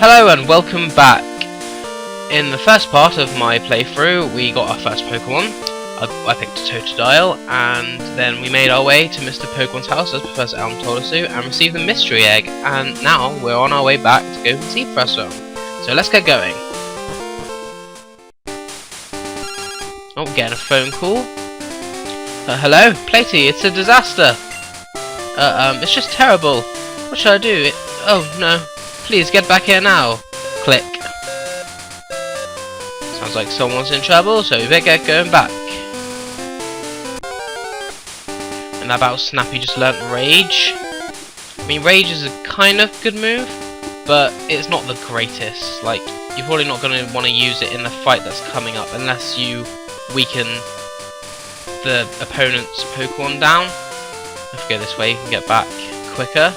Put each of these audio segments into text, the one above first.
Hello and welcome back. In the first part of my playthrough we got our first Pokemon. I picked a Totodile and then we made our way to Mr. Pokemon's house as Professor Elm told us to and received the mystery egg, and now we're on our way back to go and see Professor Elm. So let's get going. Oh, we're getting a phone call. Hello? Platy, it's a disaster. It's just terrible. What should I do? Oh no. Please get back here now. Click. Sounds like someone's in trouble, so we better get going back. And that battle Snappy just learnt Rage. I mean, Rage is a kind of good move, but it's not the greatest. Like, you're probably not going to want to use it in the fight that's coming up unless you weaken the opponent's Pokemon down. If we go this way, you can get back quicker.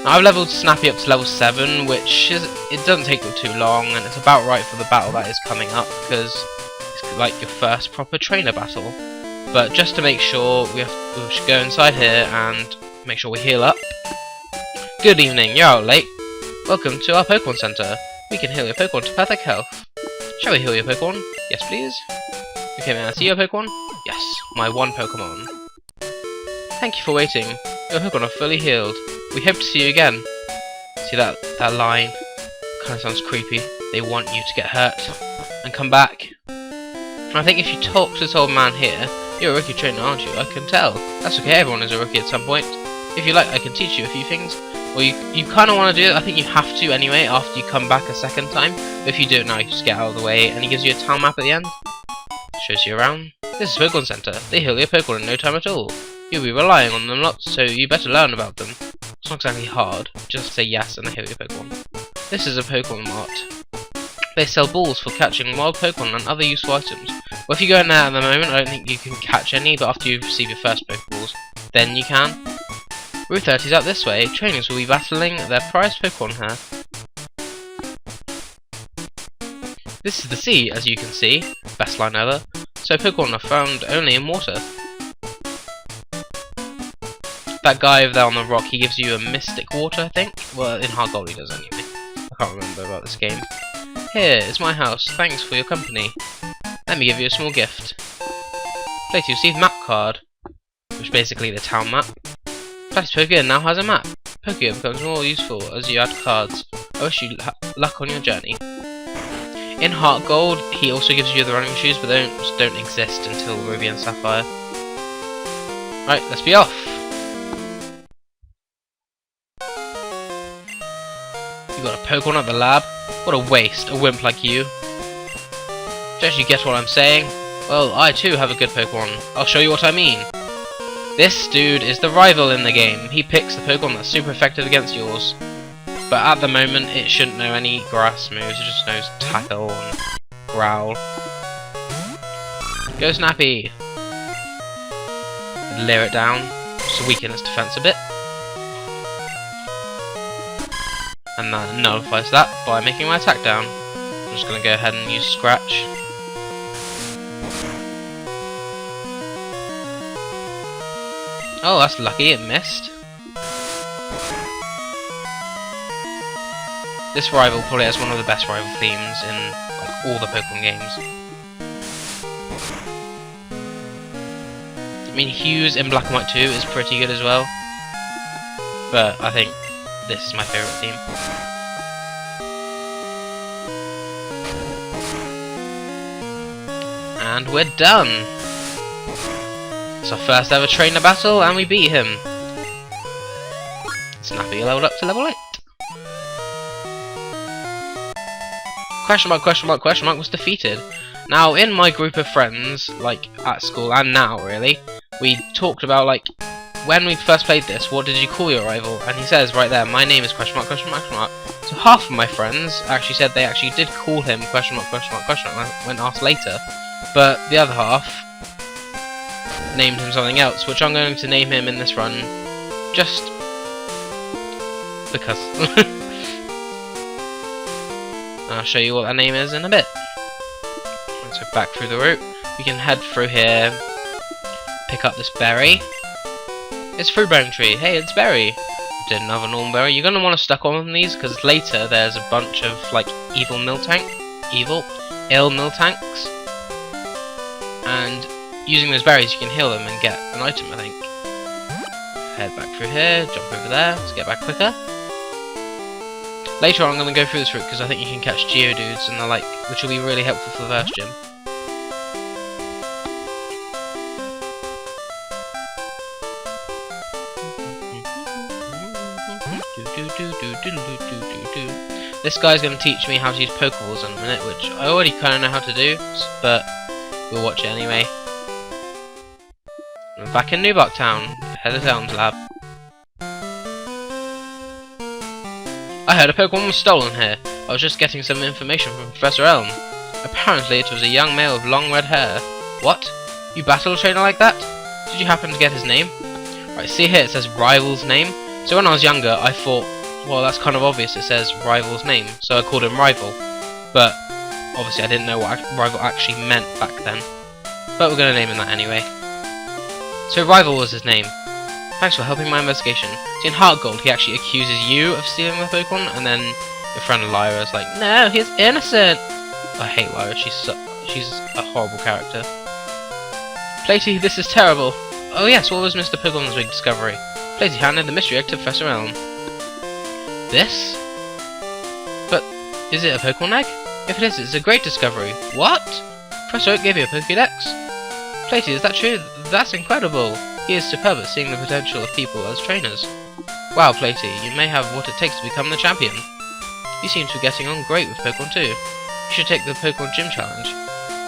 Now, I've leveled Snappy up to level 7, which is, it doesn't take too long, and it's about right for the battle that is coming up, because it's like your first proper trainer battle. But just to make sure, we should go inside here and make sure we heal up. Good evening, you're out late. Welcome to our Pokemon Center. We can heal your Pokemon to perfect health. Shall we heal your Pokemon? Yes, please. Okay, may I see your Pokemon? Yes, my one Pokemon. Thank you for waiting. Your Pokemon are fully healed. We hope to see you again. See that line? Kinda sounds creepy. They want you to get hurt and come back. I think if you talk to this old man here, you're a rookie trainer, aren't you? I can tell. That's okay, everyone is a rookie at some point. If you like, I can teach you a few things. Well, you kinda wanna do it. I think you have to anyway after you come back a second time. But if you do it now, you just get out of the way, and he gives you a town map at the end. Shows you around. This is Pokemon Center. They heal your Pokemon in no time at all. You'll be relying on them lots, so you better learn about them. It's not exactly hard. Just say yes and they heal your Pokemon. This is a Pokemon Mart. They sell balls for catching wild Pokemon and other useful items. Well, if you go in there at the moment, I don't think you can catch any, but after you receive your first Pokeballs, then you can. Route 30 is out this way. Trainers will be battling their prized Pokemon here. This is the sea, as you can see. Best line ever. So Pokemon are found only in water. That guy over there on the rock, he gives you a mystic water, I think. Well, in Hard Gold he does anyway. I can't remember about this game. Here, it's my house. Thanks for your company. Let me give you a small gift. Platy, you receive map card, which is basically the town map. Platy's Pokemon now has a map. Pokemon becomes more useful as you add cards. I wish you luck on your journey. In Heart Gold, he also gives you the running shoes, but those don't exist until Ruby and Sapphire. Right, let's be off. You got a Pokemon at the lab? What a waste, a wimp like you. Don't you get what I'm saying? Well, I too have a good Pokemon. I'll show you what I mean. This dude is the rival in the game. He picks the Pokemon that's super effective against yours. But at the moment, it shouldn't know any grass moves. It just knows Tackle and Growl. Go Snappy! Leer it down, just to weaken its defense a bit. And that nullifies that by making my attack down. I'm just going to go ahead and use Scratch. Oh, that's lucky, it missed. This rival probably has one of the best rival themes in like, all the Pokemon games. I mean, Hugh's in Black and White 2 is pretty good as well. But I think this is my favourite theme. And we're done! It's our first ever trainer battle and we beat him. Snappy leveled up to level 8. Question mark, question mark, question mark was defeated. Now, in my group of friends, like at school and now really, we talked about like, when we first played this, what did you call your rival? And he says right there, my name is question mark, question mark, question mark. So half of my friends actually said they actually did call him question mark, question mark, question mark when asked later. But the other half named him something else, which I'm going to name him in this run just because. I'll show you what that name is in a bit. So back through the route, we can head through here, pick up this berry. It's Fruit Bone Tree. Hey, it's Berry. Did another normal berry. You're going to want to stack on these because later there's a bunch of like ill Miltanks, and using those berries you can heal them and get an item, I think. Head back through here, jump over there to get back quicker. Later on I'm going to go through this route because I think you can catch Geodudes and the like, which will be really helpful for the first gym. This guy's going to teach me how to use Pokeballs in a minute, which I already kind of know how to do, but we'll watch it anyway. We're back in Nuzlocke Town, head of Town's lab. I heard a Pokemon was stolen here. I was just getting some information from Professor Elm. Apparently it was a young male with long red hair. What? You battle a trainer like that? Did you happen to get his name? Right, see here it says Rival's name. So when I was younger I thought, well, that's kind of obvious, it says Rival's name, so I called him Rival. But obviously I didn't know what Rival actually meant back then. But we're going to name him that anyway. So Rival was his name. Thanks for helping my investigation. See, in Heart Gold he actually accuses you of stealing the Pokemon, and then your friend Lyra's like, no, he's innocent! I hate Lyra, she's a horrible character. Platy, this is terrible. Oh yes, what was Mr. Pokemon's big discovery? Platy handed the mystery egg to Professor Elm. This? But, is it a Pokemon egg? If it is, it's a great discovery. What? Professor Oak gave you a Pokédex? Platy, is that true? That's incredible. He is superb at seeing the potential of people as trainers. Wow, Platy, you may have what it takes to become the champion. You seem to be getting on great with Pokemon too. You should take the Pokemon Gym Challenge.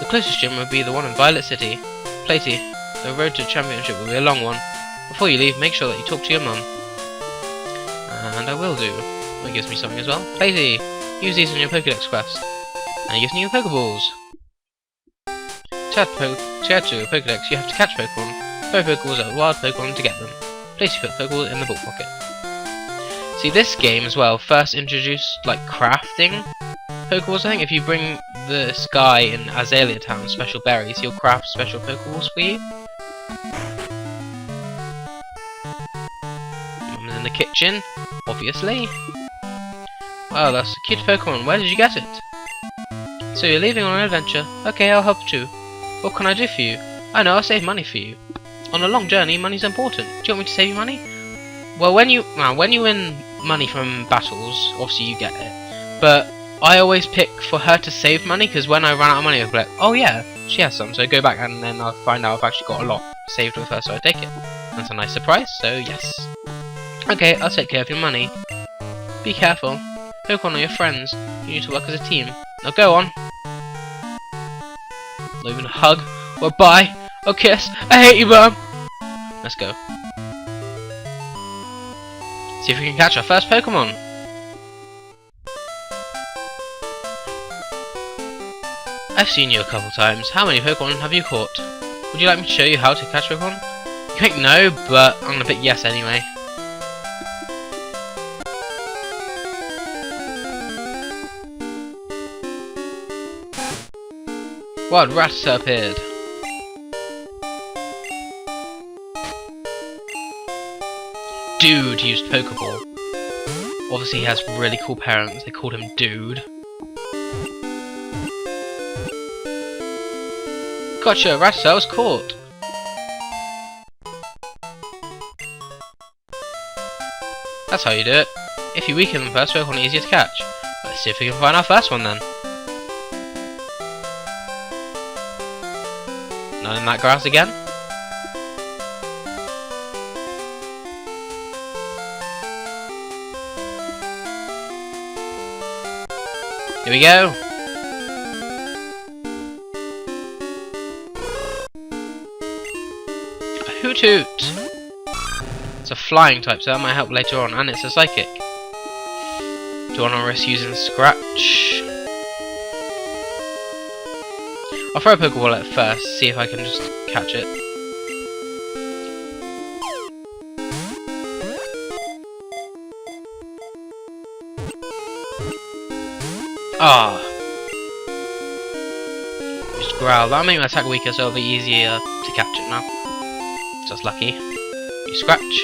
The closest gym would be the one in Violet City. Platy, the road to championship will be a long one. Before you leave, make sure that you talk to your mum. And I will do. That gives me something as well. Platy, use these in your Pokédex quest. And it gives me your Pokeballs. To add to your Pokédex, you have to catch Pokemon. Throw Pokeballs at wild Pokemon to get them. Place your Pokeball in the ball pocket. See, this game as well first introduced like crafting Pokeballs. I think if you bring this guy in Azalea Town special berries, he'll craft special Pokeballs for you. Mum's in the kitchen, obviously. Oh, that's a cute Pokemon. Where did you get it? So you're leaving on an adventure. Okay, I'll help too. What can I do for you? I know, I'll save money for you. On a long journey, money's important. Do you want me to save you money? Well, when you win money from battles, obviously you get it. But I always pick for her to save money, because when I run out of money, I'll be like, oh yeah, she has some. So I go back and then I'll find out I've actually got a lot saved with her, so I take it. That's a nice surprise, so yes. Okay, I'll take care of your money. Be careful. Pokemon are your friends. You need to work as a team. Now go on. Not even a hug or a bye or kiss. I hate you, Mum. Let's go. See if we can catch our first Pokemon. I've seen you a couple times. How many Pokemon have you caught? Would you like me to show you how to catch Pokemon? You think no, but I'm gonna pick yes anyway. Wild Rattata appeared. Dude used Pokeball. Obviously he has really cool parents, they called him Dude. Gotcha, Rattata was caught. That's how you do it. If you weaken the first Pokemon, easier to catch. Let's see if we can find our first one then. Not in that grass again. Here we go. A Hoot-Hoot. It's a flying type, so that might help later on, and it's a psychic. Do you want to risk using Scratch? I'll throw a Pokeball at it first, see if I can just catch it. Ah! Just growl. That'll make my attack weaker, so it'll be easier to catch it now. Just lucky. You scratch.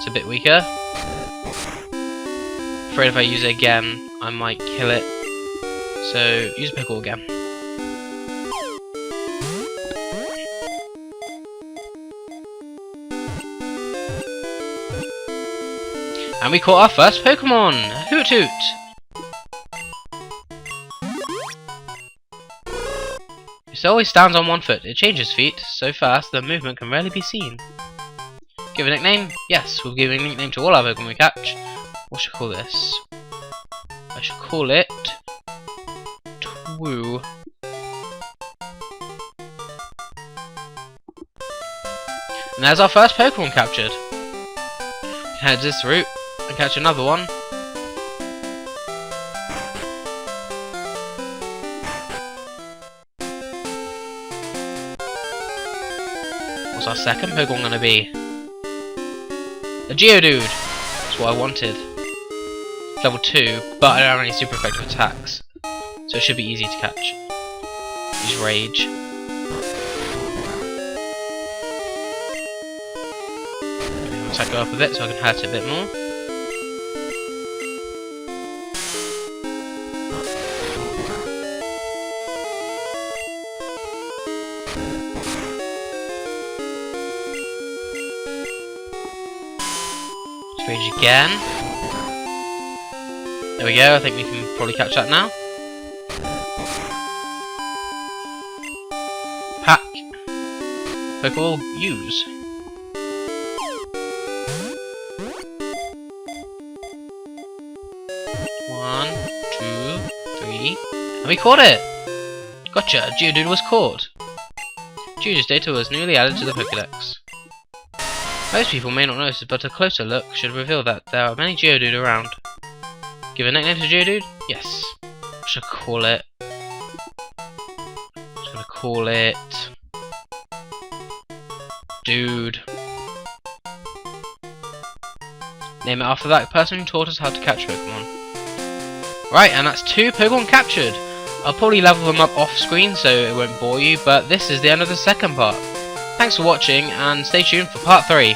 It's a bit weaker. Afraid if I use it again, I might kill it. So use Pickle again. And we caught our first Pokémon! Hoot hoot! It always stands on one foot. It changes feet so fast that movement can rarely be seen. Give a nickname? Yes, we'll give a nickname to all our Pokémon we catch. What should I call this? I should call it Twoo. And there's our first Pokémon captured. We can head this route and catch another one. What's our second Pokemon gonna be? A Geodude! That's what I wanted. Level 2, but I don't have any super effective attacks. So it should be easy to catch. Use Rage. Attack go up a bit so I can hurt it a bit more. Rage again. There we go, I think we can probably catch that now. Pack. Pokeball, use. One, two, three. And we caught it! Gotcha, Geodude was caught. Geodude's data was newly added to the Pokédex. Most people may not notice, but a closer look should reveal that there are many Geodude around. Give a nickname to Geodude? Yes. What should I call it? Just gonna call it Dude. Name it after that person who taught us how to catch Pokemon. Right, and that's 2 Pokemon captured. I'll probably level them up off screen so it won't bore you, but this is the end of the second part. Thanks for watching, and stay tuned for part 3.